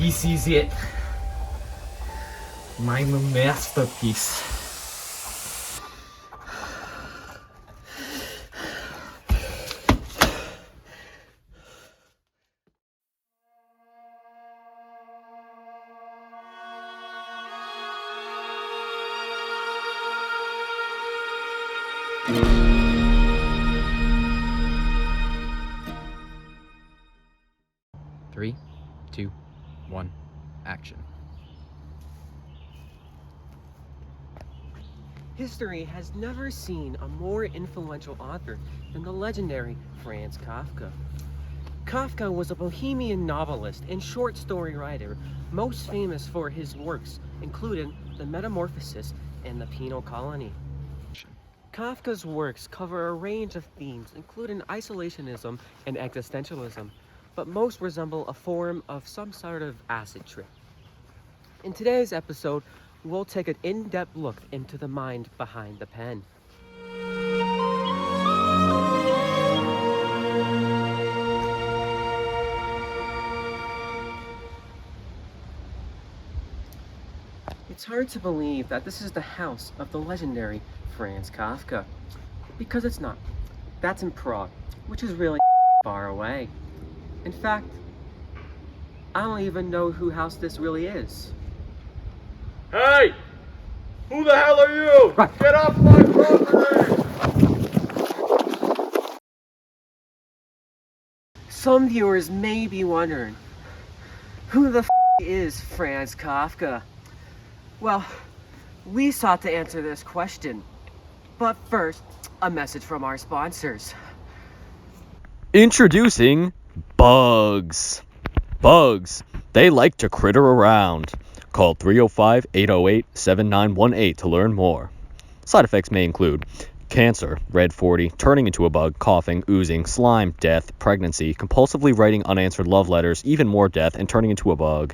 This is it. My masterpiece. Three, two, one, action. History has never seen a more influential author than the legendary Franz Kafka. Kafka was a Bohemian novelist and short story writer, most famous for his works, including The Metamorphosis and The Penal Colony. Kafka's works cover a range of themes, including isolationism and existentialism, but most resemble a form of some sort of acid trip. In today's episode, we'll take an in-depth look into the mind behind the pen. It's hard to believe that this is the house of the legendary Franz Kafka, because it's not. That's in Prague, which is really far away. In fact, I don't even know whose house this really is. Hey! Who the hell are you? Right. Get off my property! Some viewers may be wondering, who the is Franz Kafka? Well, we sought to answer this question. But first, a message from our sponsors. Introducing bugs. Bugs, they like to critter around. Call 305-808-7918 to learn more. Side effects may include cancer, red 40, turning into a bug, coughing, oozing, slime, death, pregnancy, compulsively writing unanswered love letters, even more death, and turning into a bug.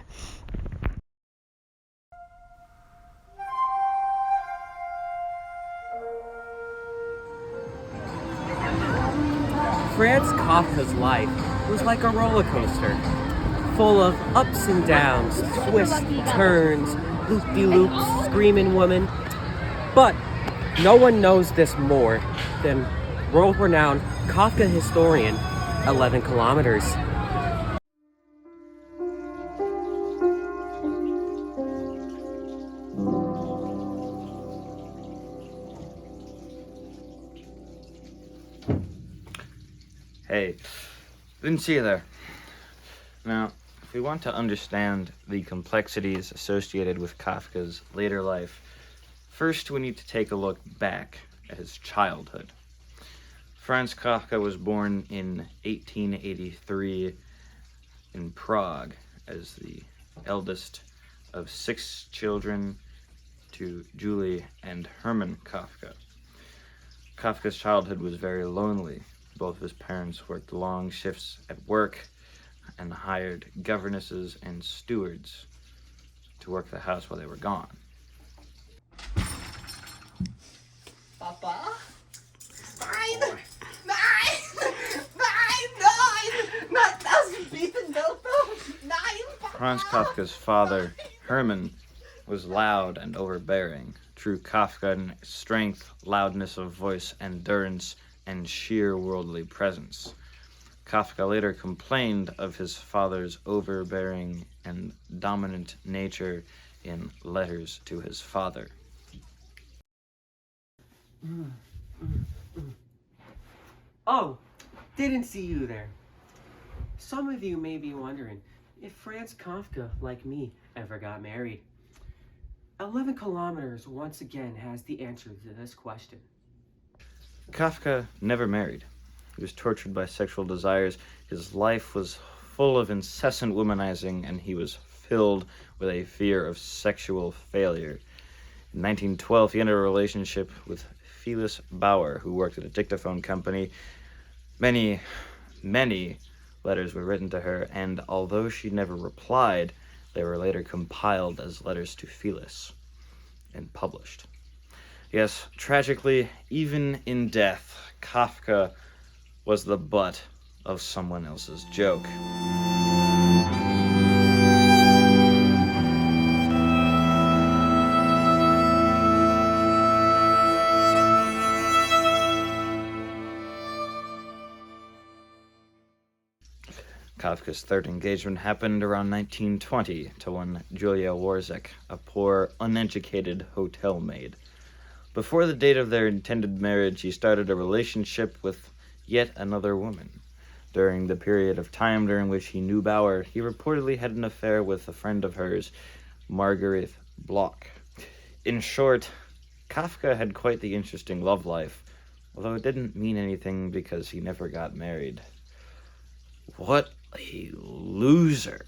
Franz Kafka's life was like a roller coaster, full of ups and downs, twists, turns, loop-de-loops, screaming women. But no one knows this more than world-renowned Kafka historian 11 Kilometers. Hey, didn't see you there. Now, if we want to understand the complexities associated with Kafka's later life, first we need to take a look back at his childhood. Franz Kafka was born in 1883 in Prague as the eldest of 6 children to Julie and Hermann Kafka. Kafka's childhood was very lonely. Both of his parents worked long shifts at work and hired governesses and stewards to work the house while they were gone. Papa? Nein! Nein! Nein! Nein! Not das bitte, Nein! Papa! Franz Kafka's father, Hermann, was loud and overbearing. True Kafkan strength, loudness of voice, endurance, and sheer worldly presence. Kafka later complained of his father's overbearing and dominant nature in letters to his father. Oh, didn't see you there. Some of you may be wondering if Franz Kafka, like me, ever got married. 11 Kilometers once again has the answer to this question. Kafka never married. He was tortured by sexual desires. His life was full of incessant womanizing, and he was filled with a fear of sexual failure. In 1912, he entered a relationship with Phyllis Bauer, who worked at a dictaphone company. Many letters were written to her, and although she never replied, they were later compiled as letters to Phyllis and published. Yes, tragically, even in death, Kafka was the butt of someone else's joke. Kafka's third engagement happened around 1920 to one Julia Warzek, a poor, uneducated hotel maid. Before the date of their intended marriage, he started a relationship with yet another woman. During the period of time during which he knew Bauer, he reportedly had an affair with a friend of hers, Marguerite Bloch. In short, Kafka had quite the interesting love life, although it didn't mean anything because he never got married. What a loser.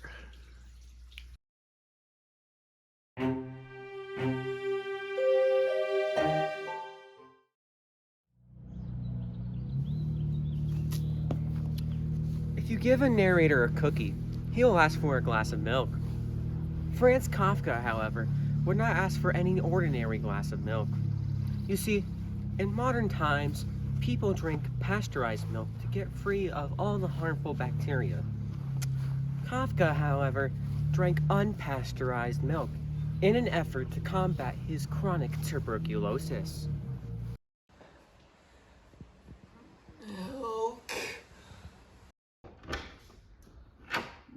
If you give a narrator a cookie, he'll ask for a glass of milk. Franz Kafka, however, would not ask for any ordinary glass of milk. You see, in modern times, people drink pasteurized milk to get free of all the harmful bacteria. Kafka, however, drank unpasteurized milk in an effort to combat his chronic tuberculosis.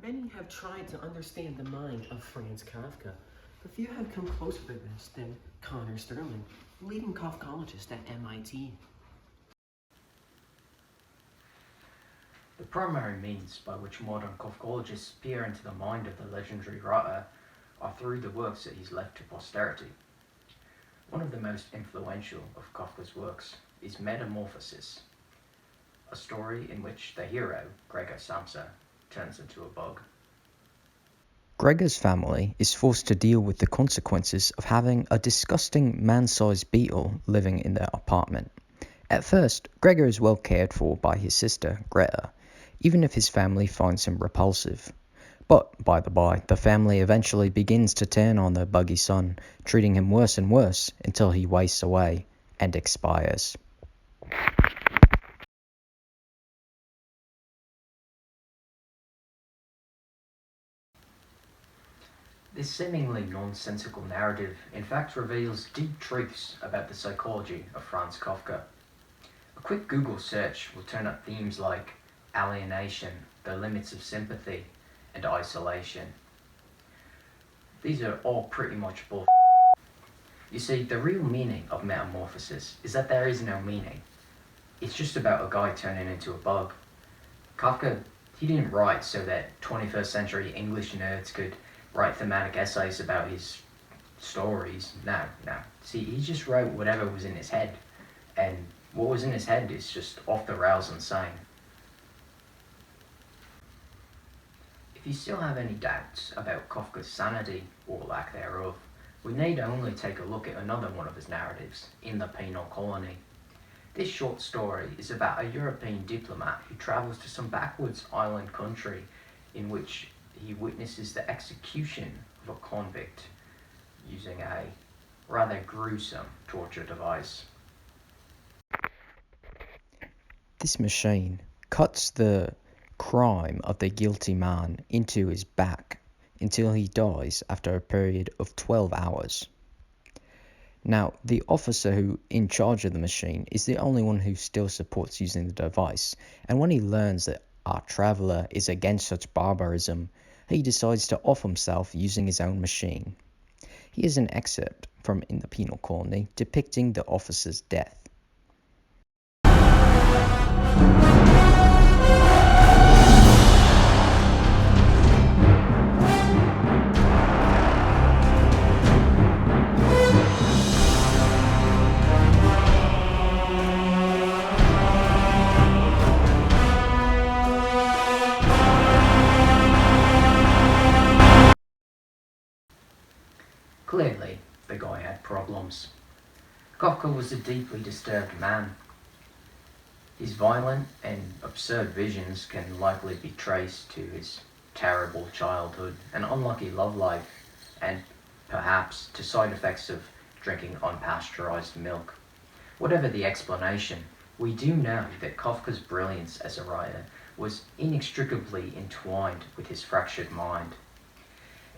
Many have tried to understand the mind of Franz Kafka, but few have come closer to this than Connor Sterling, leading Kafkologist at MIT. The primary means by which modern Kafkologists peer into the mind of the legendary writer are through the works that he's left to posterity. One of the most influential of Kafka's works is Metamorphosis, a story in which the hero, Gregor Samsa, turns into a bug. Gregor's family is forced to deal with the consequences of having a disgusting man-sized beetle living in their apartment. At first, Gregor is well cared for by his sister, Greta, even if his family finds him repulsive. But, by the by, the family eventually begins to turn on their buggy son, treating him worse and worse until he wastes away and expires. This seemingly nonsensical narrative in fact reveals deep truths about the psychology of Franz Kafka. A quick Google search will turn up themes like alienation, the limits of sympathy, and isolation. These are all pretty much bull. You see, the real meaning of Metamorphosis is that there is no meaning. It's just about a guy turning into a bug. Kafka, he didn't write so that 21st century English nerds could write thematic essays about his stories. No. See, he just wrote whatever was in his head. And what was in his head is just off the rails insane. If you still have any doubts about Kafka's sanity, or lack thereof, we need only take a look at another one of his narratives, In the Penal Colony. This short story is about a European diplomat who travels to some backwoods island country in which he witnesses the execution of a convict using a rather gruesome torture device. This machine cuts the crime of the guilty man into his back until he dies after a period of 12 hours. Now, the officer who in charge of the machine is the only one who still supports using the device, and when he learns that our traveller is against such barbarism, he decides to off himself using his own machine. Here's an excerpt from In the Penal Colony depicting the officer's death. Clearly, the guy had problems. Kafka was a deeply disturbed man. His violent and absurd visions can likely be traced to his terrible childhood and unlucky love life, and perhaps to side effects of drinking unpasteurized milk. Whatever the explanation, we do know that Kafka's brilliance as a writer was inextricably entwined with his fractured mind.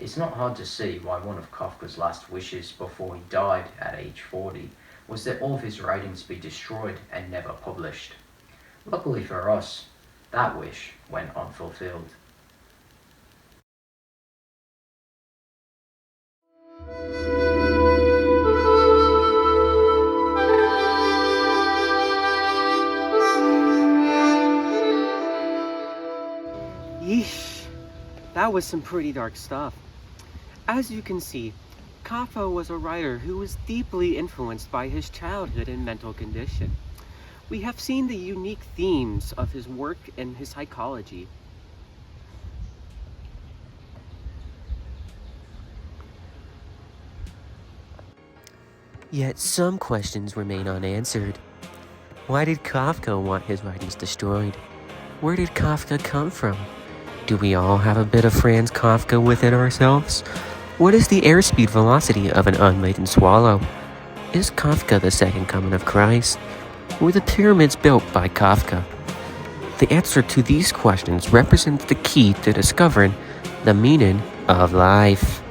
It's not hard to see why one of Kafka's last wishes before he died at age 40 was that all of his writings be destroyed and never published. Luckily for us, that wish went unfulfilled. that was some pretty dark stuff. As you can see, Kafka was a writer who was deeply influenced by his childhood and mental condition. We have seen the unique themes of his work and his psychology. Yet some questions remain unanswered. Why did Kafka want his writings destroyed? Where did Kafka come from? Do we all have a bit of Franz Kafka within ourselves? What is the airspeed velocity of an unladen swallow? Is Kafka the second coming of Christ? Were the pyramids built by Kafka? The answer to these questions represents the key to discovering the meaning of life.